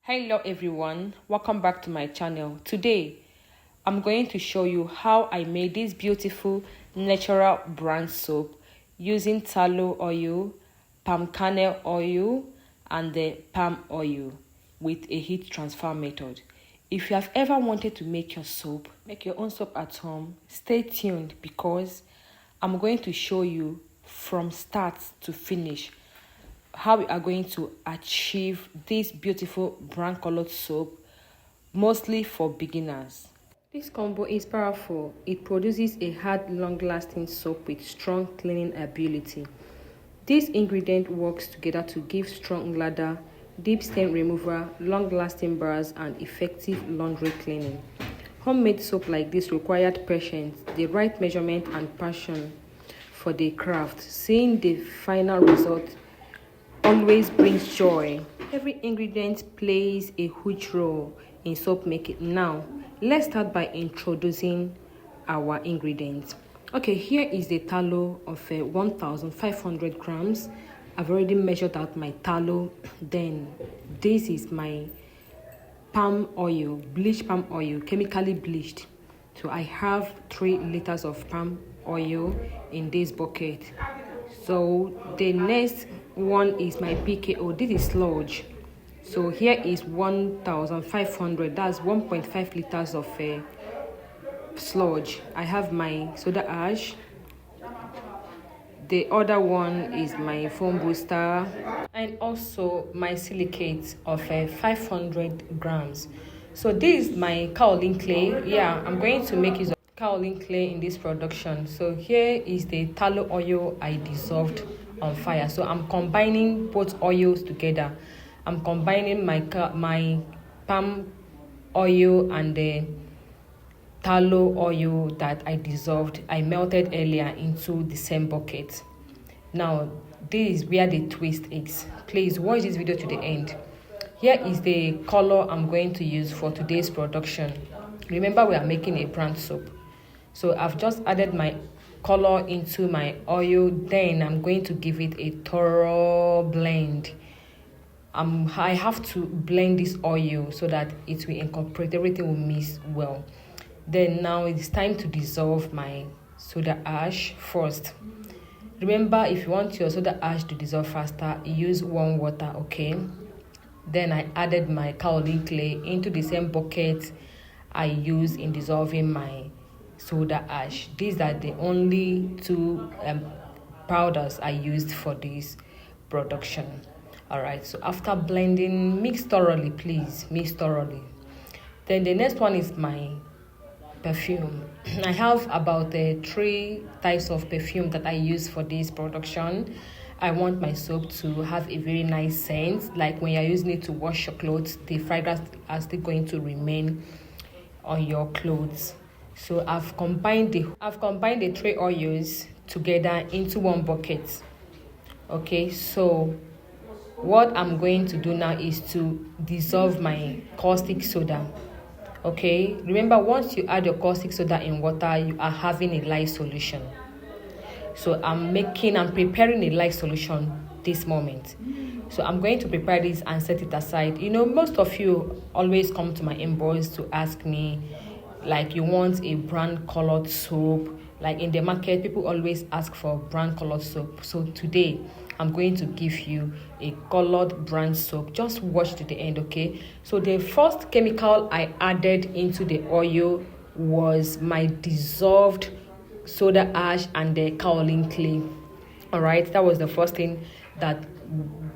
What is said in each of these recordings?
Hello everyone, welcome back to my channel. Today I'm going to show you how I made this beautiful natural brand soap using tallow oil, palm kernel oil and the palm oil with a heat transfer method. If you have ever wanted to make your soap, make your own soap at home, stay tuned because I'm going to show you from start to finish how we are going to achieve this beautiful brown colored soap, mostly for beginners. This combo is powerful. It produces a hard, long-lasting soap with strong cleaning ability. This ingredient works together to give strong lather, deep stain removal, long-lasting bars, and effective laundry cleaning. Homemade soap like this required patience, the right measurement, and passion for the craft. Seeing the final result always brings joy. Every ingredient plays a huge role in soap making. Now, let's start by introducing our ingredients. Okay, here is the tallow of 1,500 grams. I've already measured out my tallow. Then, this is my palm oil, bleached palm oil, chemically bleached. So I have 3 liters of palm oil in this bucket. So the next one is my PKO. This is sludge. So here is 1,500. That's 1.5 liters of sludge. I have my soda ash. The other one is my foam booster, and also my silicate of 500 grams. So this is my kaolin clay. Yeah, I'm going to make use of kaolin clay in this production. So here is the tallow oil I dissolved on fire. So I'm combining both oils together. I'm combining my palm oil and the tallow oil that I dissolved, I melted earlier into the same bucket. Now, this is where the twist is. Please watch this video to the end. Here is the color I'm going to use for today's production. Remember, we are making a brand soap. So I've just added my color into my oil. Then I'm going to give it a thorough blend. I have to blend this oil so that it will incorporate, everything will mix well. Then now it's time to dissolve my soda ash first. Remember, if you want your soda ash to dissolve faster, use warm water, okay? Then I added my kaolin clay into the same bucket I use in dissolving my soda ash. These are the only 2 powders I used for this production. Alright, so after blending, mix thoroughly, please, mix thoroughly. Then the next one is my perfume. I have about 3 types of perfume that I use for this production. I want my soap to have a very nice scent, like when you're using it to wash your clothes, the fragrance are still going to remain on your clothes. So I've combined the 3 oils together into one bucket. Okay, so what I'm going to do now is to dissolve my caustic soda. Okay, remember, once you add your caustic soda in water, you are having a light solution. So I'm preparing a light solution this moment. So I'm going to prepare this and set it aside. You know, most of you always come to my inbox to ask me, like, you want a brand colored soap. Like in the market, people always ask for brand colored soap. So today I'm going to give you a colored brand soap. Just watch to the end, okay? So the first chemical I added into the oil was my dissolved soda ash and the kaolin clay. All right, that was the first thing that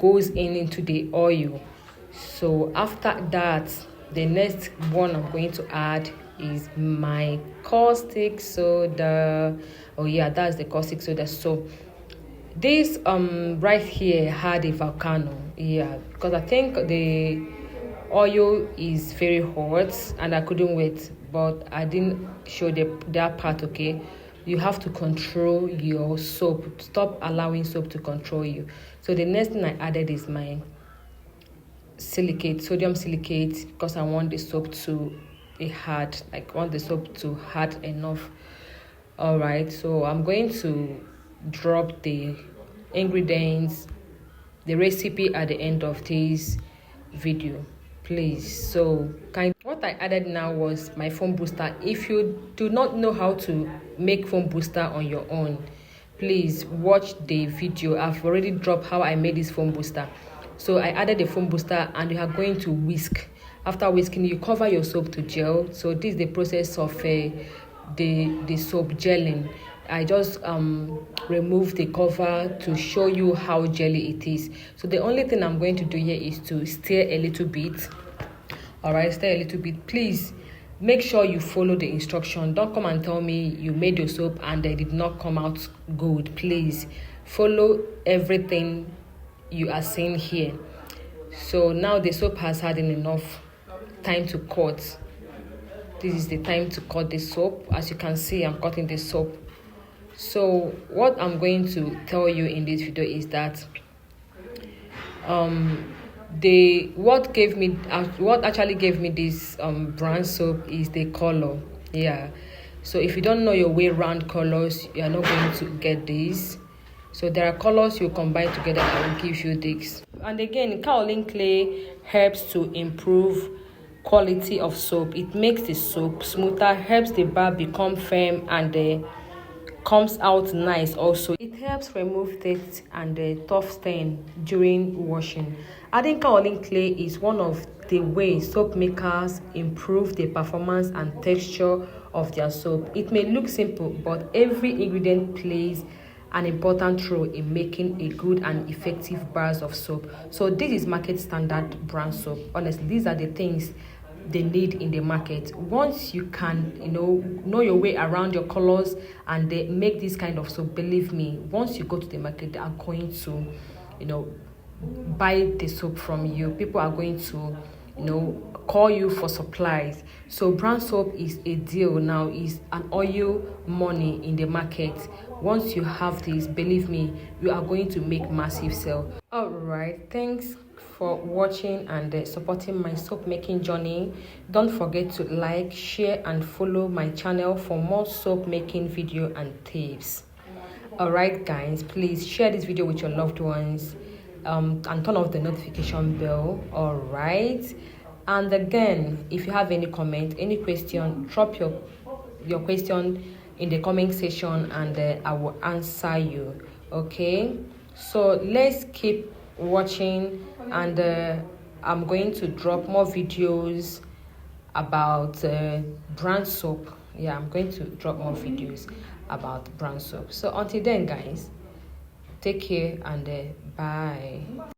goes into the oil. So after that, the next one I'm going to add is my caustic soda. Oh yeah, that's the caustic soda. So this right here had a volcano, yeah, because I think the oil is very hot and I couldn't wait, but I didn't show that part. Okay, you have to control your soap. Stop allowing soap to control you. So the next thing I added is my silicate, sodium silicate, because I want the soap to be hard. I want the soap to hard enough. All right, so I'm going to drop the ingredients, the recipe at the end of this video. please. So what I added now was my foam booster. If you do not know how to make foam booster on your own, please watch the video. I've already dropped how I made this foam booster. So I added the foam booster and you are going to whisk. After whisking, you cover your soap to gel. So this is the process of the soap gelling. I just remove the cover to show you how jelly it is. So the only thing I'm going to do here is to stir a little bit. All right, stir a little bit. Please make sure you follow the instruction. Don't come and tell me you made your soap and they did not come out good. Please follow everything you are seeing here. So now the soap has had enough time to cut. This is the time to cut the soap. As you can see, I'm cutting the soap. So what I'm going to tell you in this video is that what actually gave me this brown soap is the color. Yeah, so if you don't know your way around colors, you are not going to get this. So there are colors you combine together that will give you this. And again, kaolin clay helps to improve quality of soap. It makes the soap smoother, helps the bar become firm, and comes out nice. Also, it helps remove dirt and tough stain during washing. Adding kaolin clay is one of the ways soap makers improve the performance and texture of their soap. It may look simple, but every ingredient plays an important role in making a good and effective bars of soap. So this is market standard brand soap. Honestly, these are the things they need in the market. Once you can know your way around your colors and they make this kind of soap, believe me, once you go to the market, they are going to buy the soap from you. People are going to call you for supplies. So brand soap is a deal now, is an oil money in the market. Once you have this, believe me, you are going to make massive sale. All right, thanks for watching and supporting my soap making journey. Don't forget to like, share and follow my channel for more soap making video and tips. All right guys, please share this video with your loved ones and turn off the notification bell. All right, and again, if you have any comment, any question, drop your question in the comment section and I will answer you. Okay, so let's keep watching, and I'm going to drop more videos about brand soap. Yeah, I'm going to drop more videos about brand soap. So until then guys, take care and bye.